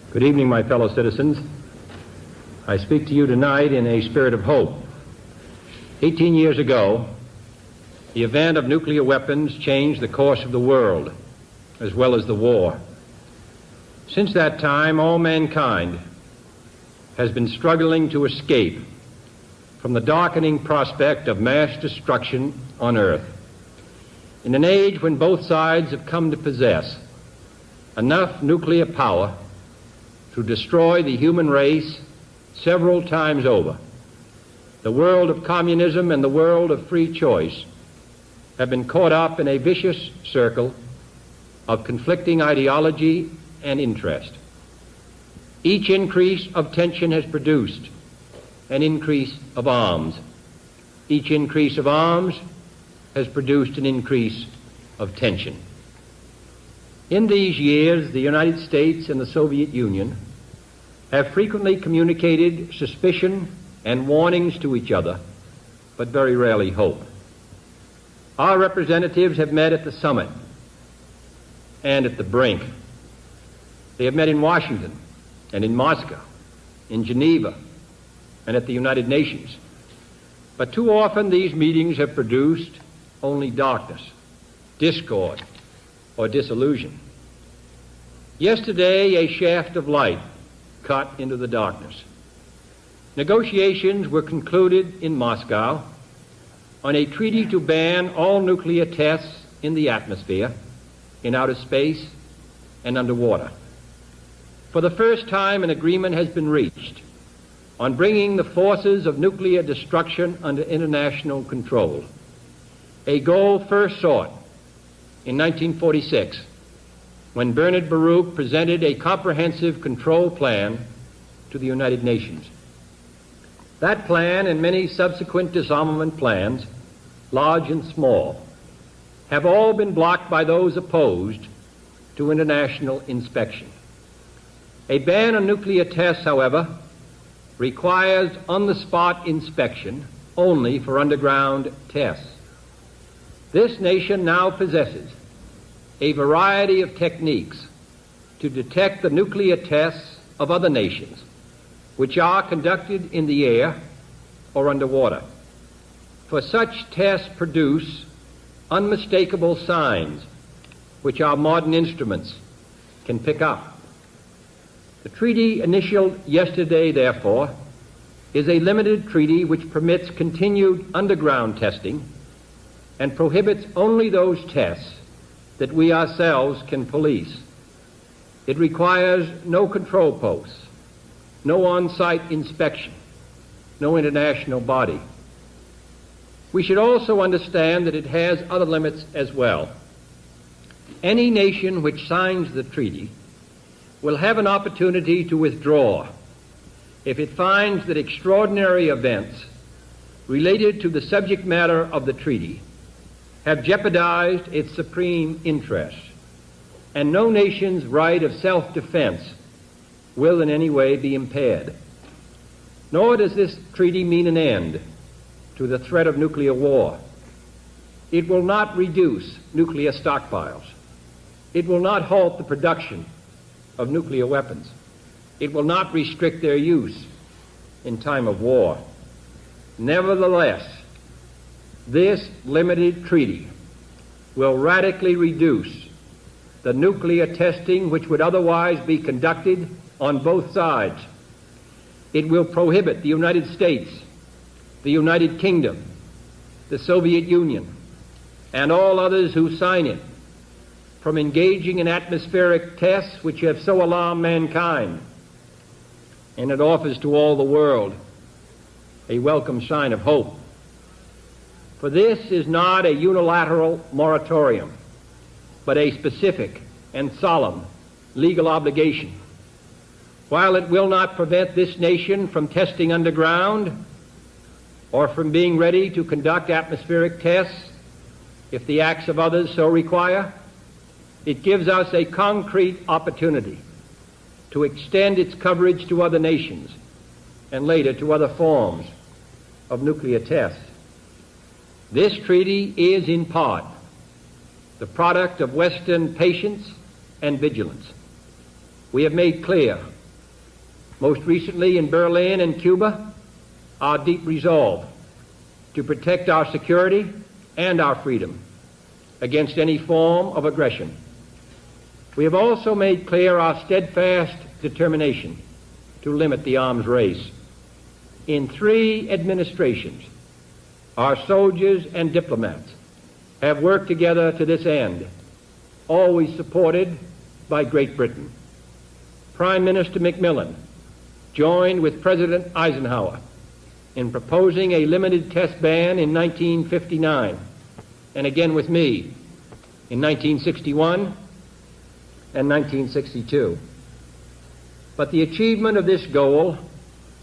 Good evening, my fellow citizens. I speak to you tonight in a spirit of hope. 18 years ago, the event of nuclear weapons changed the course of the world, as well as the war. Since that time, all mankind has been struggling to escape from the darkening prospect of mass destruction on Earth. In an age when both sides have come to possess enough nuclear power to destroy the human race several times over, the world of communism and the world of free choice have been caught up in a vicious circle of conflicting ideology and interest. Each increase of tension has produced an increase of arms. Each increase of arms has produced an increase of tension. In these years, the United States and the Soviet Union have frequently communicated suspicion and warnings to each other, but very rarely hope. Our representatives have met at the summit and at the brink. They have met in Washington and in Moscow, in Geneva, and at the United Nations. But too often these meetings have produced only darkness, discord, or disillusion. Yesterday, a shaft of light cut into the darkness. Negotiations were concluded in Moscow on a treaty to ban all nuclear tests in the atmosphere, in outer space, and underwater. For the first time, an agreement has been reached on bringing the forces of nuclear destruction under international control, a goal first sought in 1946 when Bernard Baruch presented a comprehensive control plan to the United Nations. That plan and many subsequent disarmament plans, large and small, have all been blocked by those opposed to international inspection. A ban on nuclear tests, however, requires on-the-spot inspection only for underground tests. This nation now possesses a variety of techniques to detect the nuclear tests of other nations, which are conducted in the air or underwater. For such tests produce unmistakable signs which our modern instruments can pick up. The treaty initialed yesterday, therefore, is a limited treaty which permits continued underground testing and prohibits only those tests that we ourselves can police. It requires no control posts, no on-site inspection, no international body. We should also understand that it has other limits as well. Any nation which signs the treaty will have an opportunity to withdraw if it finds that extraordinary events related to the subject matter of the treaty have jeopardized its supreme interests, and no nation's right of self-defense will in any way be impaired. Nor does this treaty mean an end to the threat of nuclear war. It will not reduce nuclear stockpiles. It will not halt the production of nuclear weapons. It will not restrict their use in time of war. Nevertheless, this limited treaty will radically reduce the nuclear testing which would otherwise be conducted on both sides. It will prohibit the United States, the United Kingdom, the Soviet Union, and all others who sign it from engaging in atmospheric tests which have so alarmed mankind. And it offers to all the world a welcome sign of hope. For this is not a unilateral moratorium, but a specific and solemn legal obligation. While it will not prevent this nation from testing underground or from being ready to conduct atmospheric tests if the acts of others so require, it gives us a concrete opportunity to extend its coverage to other nations and later to other forms of nuclear tests. This treaty is in part the product of Western patience and vigilance. We have made clear most recently in Berlin and Cuba, our deep resolve to protect our security and our freedom against any form of aggression. We have also made clear our steadfast determination to limit the arms race. In 3 administrations, our soldiers and diplomats have worked together to this end, always supported by Great Britain. Prime Minister Macmillan joined with President Eisenhower in proposing a limited test ban in 1959, and again with me in 1961 and 1962. But the achievement of this goal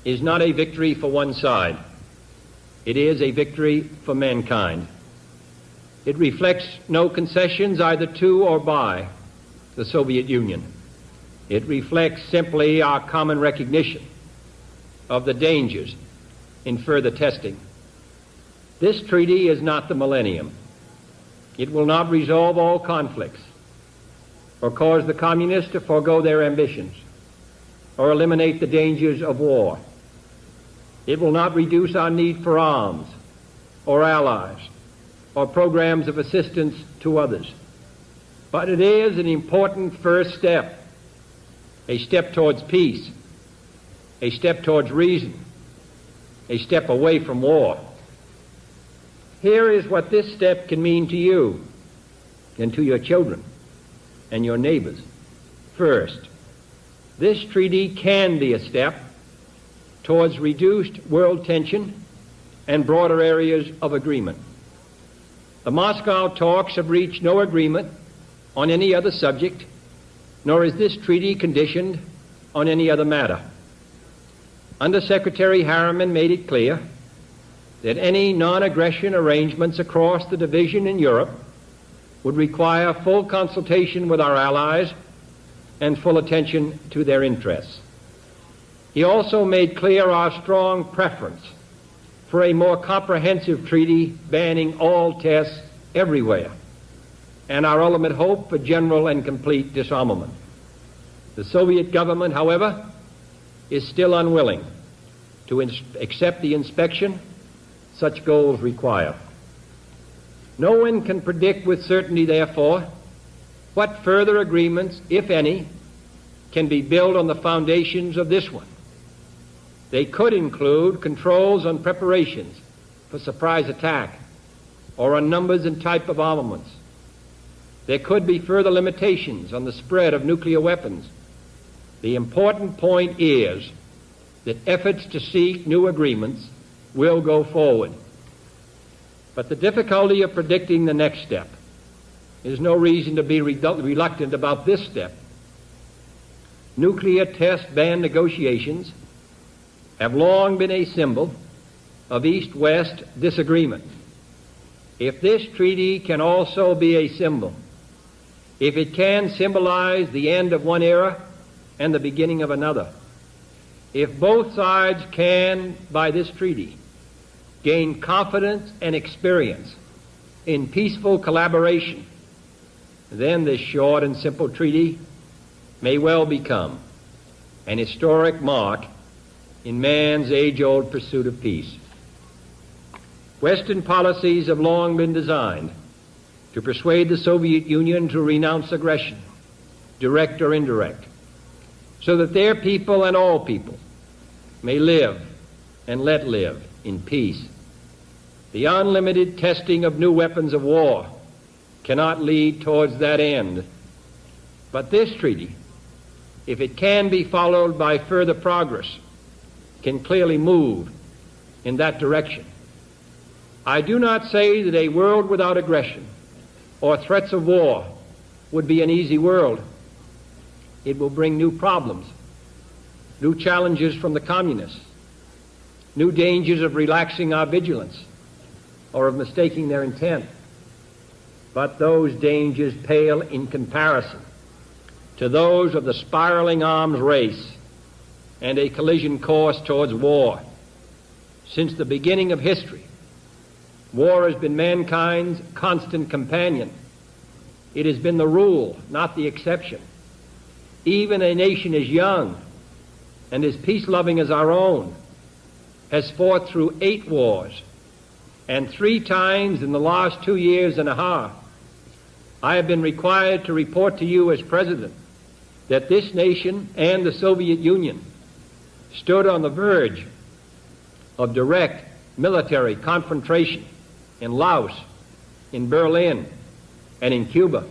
is not a victory for one side. It is a victory for mankind. It reflects no concessions either to or by the Soviet Union. It reflects simply our common recognition of the dangers in further testing. This treaty is not the millennium. It will not resolve all conflicts or cause the communists to forego their ambitions or eliminate the dangers of war. It will not reduce our need for arms or allies or programs of assistance to others. But it is an important first step, a step towards peace, a step towards reason, a step away from war. Here is what this step can mean to you and to your children and your neighbors. First, this treaty can be a step towards reduced world tension and broader areas of agreement. The Moscow talks have reached no agreement on any other subject, nor is this treaty conditioned on any other matter. Under-Secretary Harriman made it clear that any non-aggression arrangements across the division in Europe would require full consultation with our allies and full attention to their interests. He also made clear our strong preference for a more comprehensive treaty banning all tests everywhere, and our ultimate hope for general and complete disarmament. The Soviet government, however, is still unwilling to accept the inspection such goals require. No one can predict with certainty, therefore, what further agreements, if any, can be built on the foundations of this one. They could include controls on preparations for surprise attack or on numbers and type of armaments. There could be further limitations on the spread of nuclear weapons. The important point is that efforts to seek new agreements will go forward. But the difficulty of predicting the next step is no reason to be reluctant about this step. Nuclear test ban negotiations have long been a symbol of East-West disagreement. If this treaty can also be a symbol, if it can symbolize the end of one era and the beginning of another, if both sides can, by this treaty, gain confidence and experience in peaceful collaboration, then this short and simple treaty may well become an historic mark in man's age-old pursuit of peace. Western policies have long been designed to persuade the Soviet Union to renounce aggression, direct or indirect, so that their people and all people may live and let live in peace. The unlimited testing of new weapons of war cannot lead towards that end. But this treaty, if it can be followed by further progress, can clearly move in that direction. I do not say that a world without aggression or threats of war would be an easy world. It will bring new problems, new challenges from the communists, new dangers of relaxing our vigilance or of mistaking their intent. But those dangers pale in comparison to those of the spiraling arms race and a collision course towards war. Since the beginning of history, war has been mankind's constant companion. It has been the rule, not the exception. Even a nation as young and as peace-loving as our own, has fought through 8 wars, and 3 times in the last 2 years and a half, I have been required to report to you as President that this nation and the Soviet Union stood on the verge of direct military confrontation in Laos, in Berlin, and in Cuba.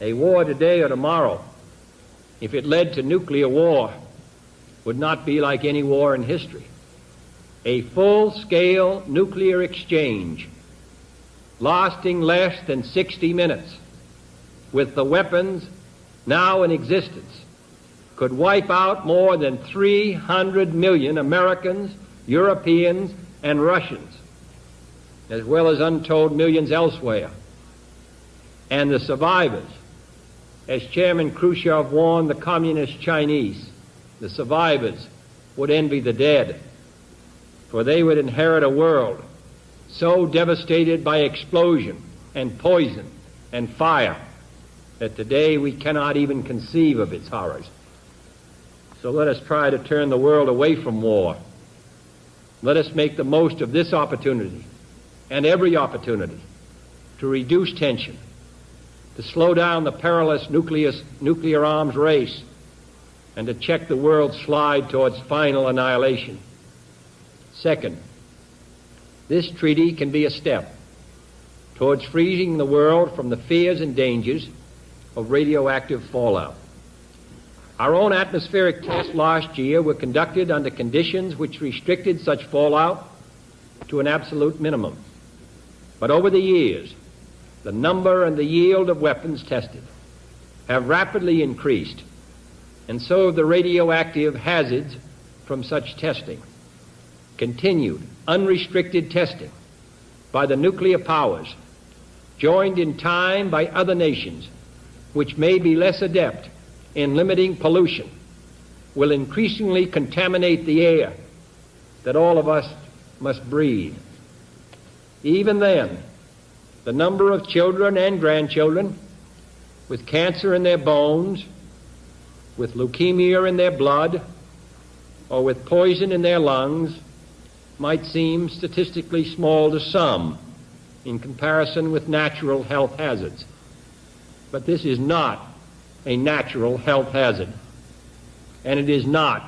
A war today or tomorrow, if it led to nuclear war, would not be like any war in history. A full-scale nuclear exchange lasting less than 60 minutes with the weapons now in existence could wipe out more than 300 million Americans, Europeans, and Russians, as well as untold millions elsewhere. And the survivors, as Chairman Khrushchev warned the communist Chinese, the survivors would envy the dead, for they would inherit a world so devastated by explosion and poison and fire that today we cannot even conceive of its horrors. So let us try to turn the world away from war. Let us make the most of this opportunity and every opportunity to reduce tension, to slow down the perilous nuclear arms race, and to check the world's slide towards final annihilation. Second, this treaty can be a step towards freeing the world from the fears and dangers of radioactive fallout. Our own atmospheric tests last year were conducted under conditions which restricted such fallout to an absolute minimum. But over the years, the number and the yield of weapons tested have rapidly increased, and so have the radioactive hazards from such testing. Continued, unrestricted testing by the nuclear powers, joined in time by other nations which may be less adept in limiting pollution, will increasingly contaminate the air that all of us must breathe. Even then, the number of children and grandchildren with cancer in their bones, with leukemia in their blood, or with poison in their lungs might seem statistically small to some in comparison with natural health hazards. But this is not a natural health hazard, and it is not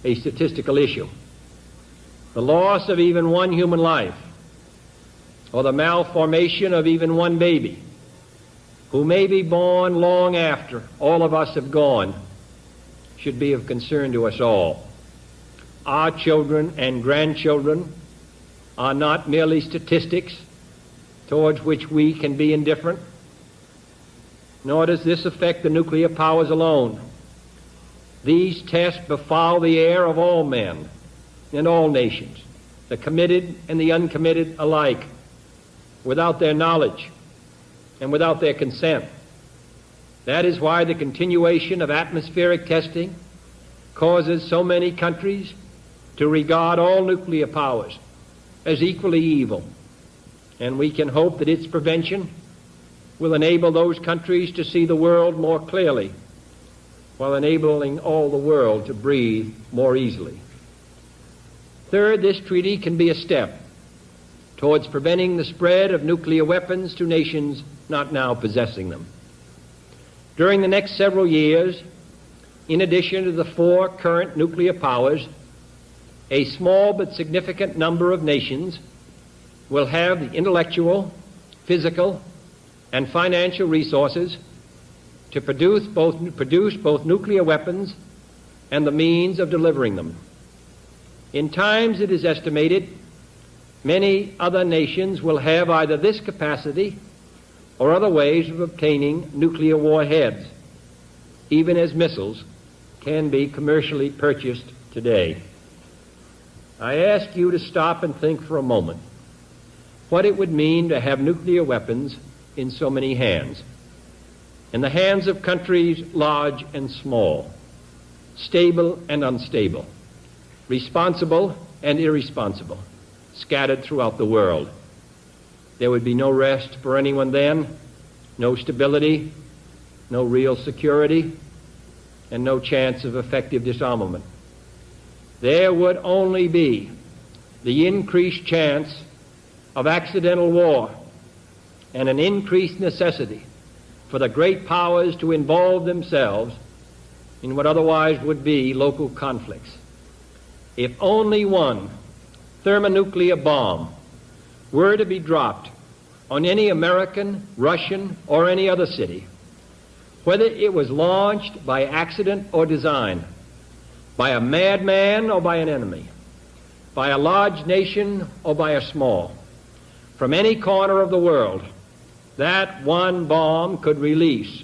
a statistical issue. The loss of even one human life, or the malformation of even one baby, who may be born long after all of us have gone, should be of concern to us all. Our children and grandchildren are not merely statistics towards which we can be indifferent, nor does this affect the nuclear powers alone. These tests befoul the air of all men in all nations, the committed and the uncommitted alike, without their knowledge and without their consent. That is why the continuation of atmospheric testing causes so many countries to regard all nuclear powers as equally evil, and we can hope that its prevention will enable those countries to see the world more clearly, while enabling all the world to breathe more easily. Third, this treaty can be a step towards preventing the spread of nuclear weapons to nations not now possessing them. During the next several years, in addition to the 4 current nuclear powers, a small but significant number of nations will have the intellectual, physical, and financial resources to produce both nuclear weapons and the means of delivering them. In times, it is estimated, many other nations will have either this capacity or other ways of obtaining nuclear warheads, even as missiles can be commercially purchased today. I ask you to stop and think for a moment what it would mean to have nuclear weapons in so many hands, in the hands of countries large and small, stable and unstable, responsible and irresponsible, scattered throughout the world. There would be no rest for anyone then, no stability, no real security, and no chance of effective disarmament. There would only be the increased chance of accidental war and an increased necessity for the great powers to involve themselves in what otherwise would be local conflicts. If only one thermonuclear bomb were to be dropped on any American, Russian, or any other city, whether it was launched by accident or design, by a madman or by an enemy, by a large nation or by a small, from any corner of the world, that one bomb could release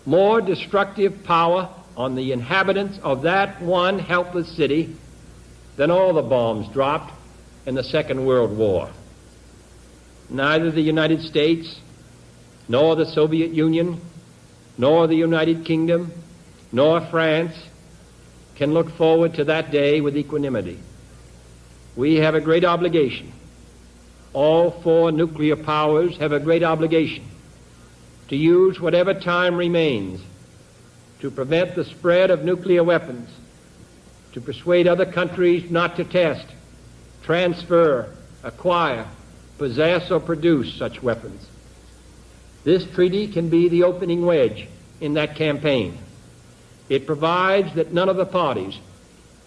more destructive power on the inhabitants of that one helpless city than all the bombs dropped in the Second World War. Neither the United States, nor the Soviet Union, nor the United Kingdom, nor France can look forward to that day with equanimity. We have a great obligation. All four nuclear powers have a great obligation to use whatever time remains to prevent the spread of nuclear weapons, to persuade other countries not to test, transfer, acquire, possess, or produce such weapons. This treaty can be the opening wedge in that campaign. It provides that none of the parties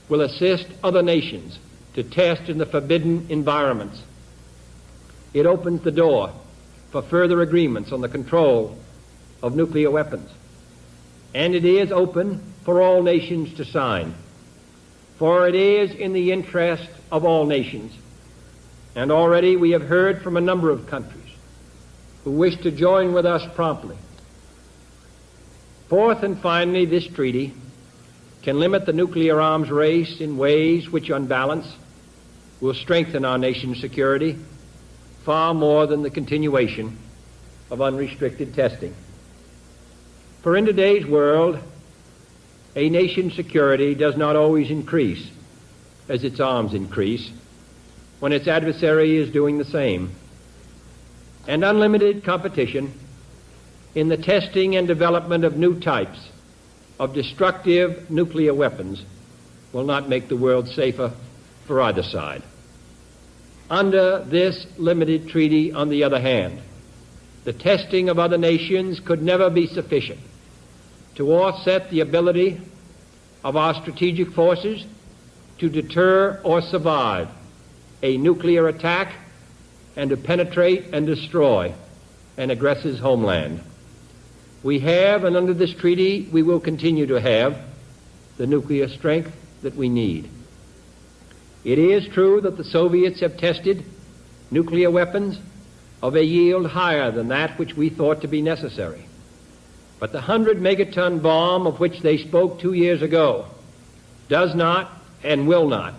will assist other nations to test in the forbidden environments. It opens the door for further agreements on the control of nuclear weapons. And it is open for all nations to sign, for it is in the interest of all nations. And already we have heard from a number of countries who wish to join with us promptly. Fourth and finally, this treaty can limit the nuclear arms race in ways which, on balance, will strengthen our nation's security far more than the continuation of unrestricted testing. For in today's world, a nation's security does not always increase as its arms increase when its adversary is doing the same. And unlimited competition in the testing and development of new types of destructive nuclear weapons will not make the world safer for either side. Under this limited treaty, on the other hand, the testing of other nations could never be sufficient to offset the ability of our strategic forces to deter or survive a nuclear attack and to penetrate and destroy an aggressor's homeland. We have, and under this treaty we will continue to have, the nuclear strength that we need. It is true that the Soviets have tested nuclear weapons of a yield higher than that which we thought to be necessary. But the 100-megaton bomb of which they spoke 2 years ago does not and will not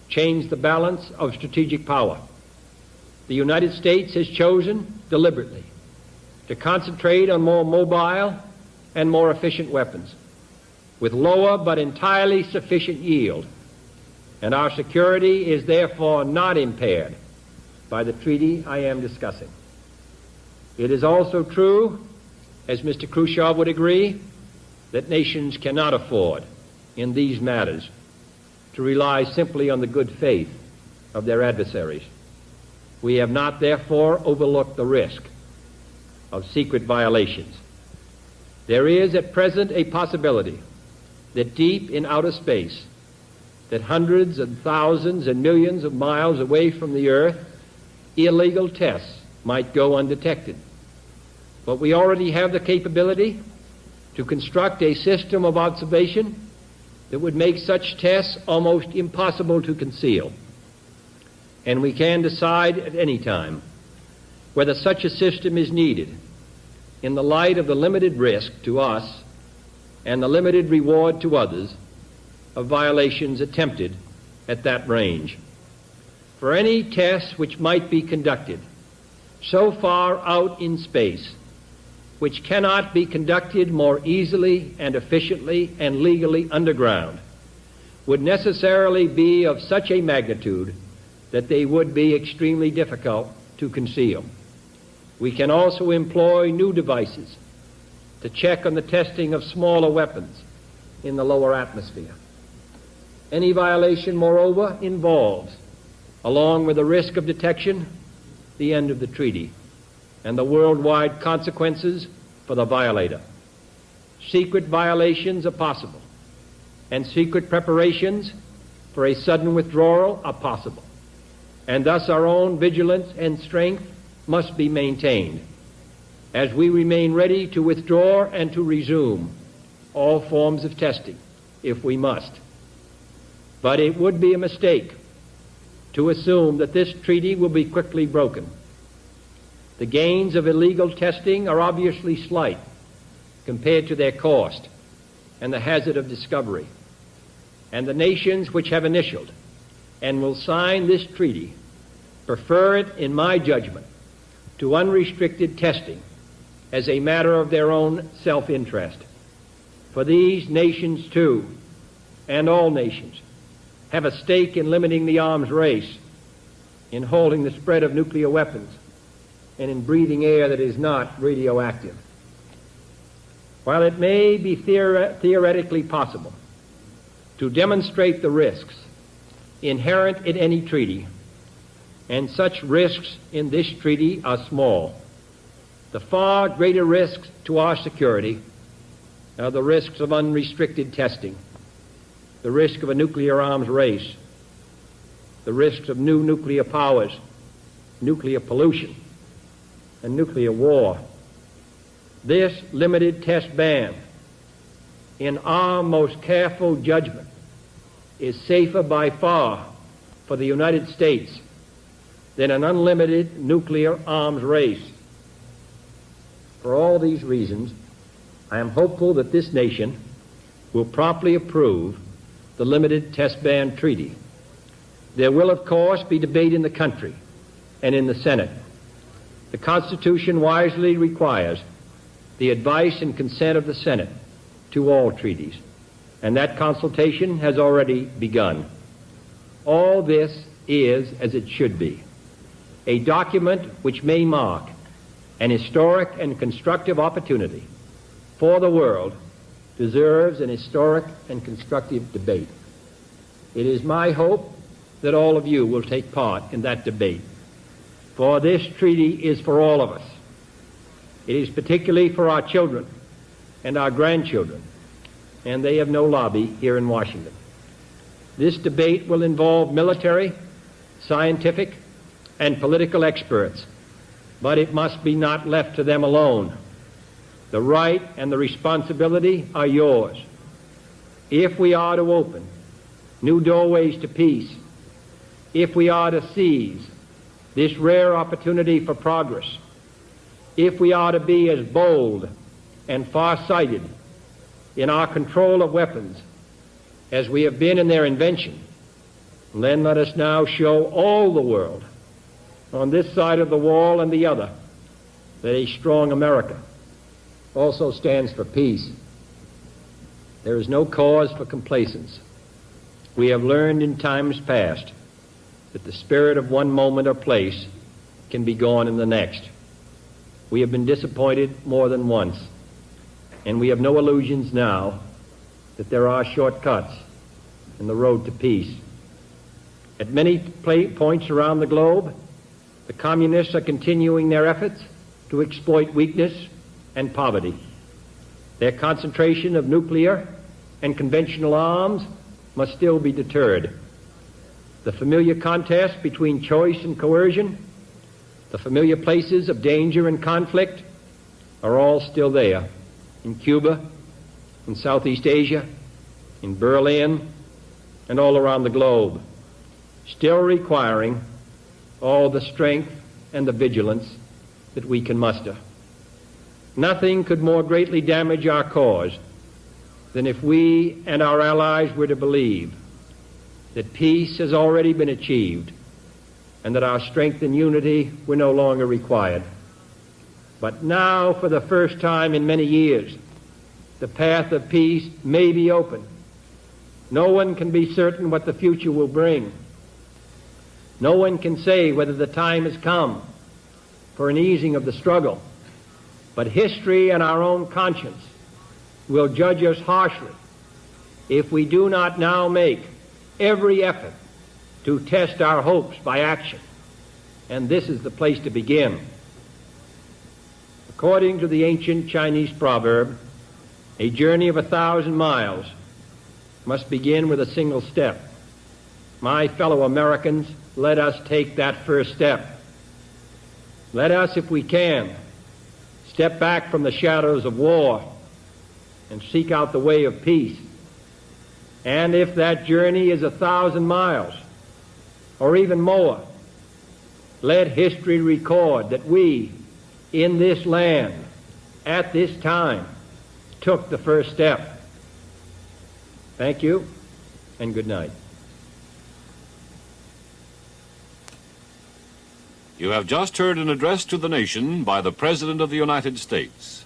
change the balance of strategic power. The United States has chosen deliberately to concentrate on more mobile and more efficient weapons with lower but entirely sufficient yield, and our security is therefore not impaired by the treaty I am discussing. It is also true, as Mr. Khrushchev would agree, that nations cannot afford, in these matters, to rely simply on the good faith of their adversaries. We have not, therefore, overlooked the risk of secret violations. There is at present a possibility that deep in outer space, that hundreds and thousands and millions of miles away from the Earth, illegal tests might go undetected. But we already have the capability to construct a system of observation that would make such tests almost impossible to conceal. And we can decide at any time whether such a system is needed in the light of the limited risk to us and the limited reward to others of violations attempted at that range. For any tests which might be conducted so far out in space, which cannot be conducted more easily and efficiently and legally underground, would necessarily be of such a magnitude that they would be extremely difficult to conceal. We can also employ new devices to check on the testing of smaller weapons in the lower atmosphere. Any violation, moreover, involves, along with the risk of detection, the end of the treaty and the worldwide consequences for the violator. Secret violations are possible, and secret preparations for a sudden withdrawal are possible, and thus our own vigilance and strength must be maintained as we remain ready to withdraw and to resume all forms of testing if we must. But it would be a mistake to assume that this treaty will be quickly broken. The gains of illegal testing are obviously slight compared to their cost and the hazard of discovery. And the nations which have initialed and will sign this treaty prefer it, in my judgment, to unrestricted testing as a matter of their own self-interest. For these nations, too, and all nations, have a stake in limiting the arms race, in holding the spread of nuclear weapons, and in breathing air that is not radioactive. While it may be theoretically possible to demonstrate the risks inherent in any treaty, and such risks in this treaty are small, the far greater risks to our security are the risks of unrestricted testing, the risk of a nuclear arms race, the risks of new nuclear powers, nuclear pollution, and nuclear war. This limited test ban, in our most careful judgment, is safer by far for the United States than an unlimited nuclear arms race. For all these reasons, I am hopeful that this nation will promptly approve the limited test ban treaty. There will, of course, be debate in the country and in the Senate. The Constitution wisely requires the advice and consent of the Senate to all treaties, and that consultation has already begun. All this is as it should be, a document which may mark an historic and constructive opportunity for the world deserves an historic and constructive debate. It is my hope that all of you will take part in that debate, for this treaty is for all of us. It is particularly for our children and our grandchildren, and they have no lobby here in Washington. This debate will involve military, scientific, and political experts, but it must be not left to them alone. The right and the responsibility are yours. If we are to open new doorways to peace, if we are to seize this rare opportunity for progress, if we are to be as bold and far-sighted in our control of weapons as we have been in their invention, then let us now show all the world, on this side of the wall and the other, that a strong America also stands for peace. There is no cause for complacence. We have learned in times past that the spirit of one moment or place can be gone in the next. We have been disappointed more than once, and we have no illusions now that there are shortcuts in the road to peace. At many points around the globe, the communists are continuing their efforts to exploit weakness and poverty. Their concentration of nuclear and conventional arms must still be deterred. The familiar contest between choice and coercion, the familiar places of danger and conflict are all still there, in Cuba, in Southeast Asia, in Berlin, and all around the globe, still requiring all the strength and the vigilance that we can muster. Nothing could more greatly damage our cause than if we and our allies were to believe that peace has already been achieved and that our strength and unity were no longer required. But now, for the first time in many years, the path of peace may be open. No one can be certain what the future will bring. No one can say whether the time has come for an easing of the struggle. But history and our own conscience will judge us harshly if we do not now make every effort to test our hopes by action. And this is the place to begin. According to the ancient Chinese proverb, a journey of 1,000 miles must begin with a single step. My fellow Americans, let us take that first step. Let us, if we can, step back from the shadows of war and seek out the way of peace. And if that journey is 1,000 miles or even more, let history record that we, in this land, at this time, took the first step. Thank you, and good night. You have just heard an address to the nation by the President of the United States.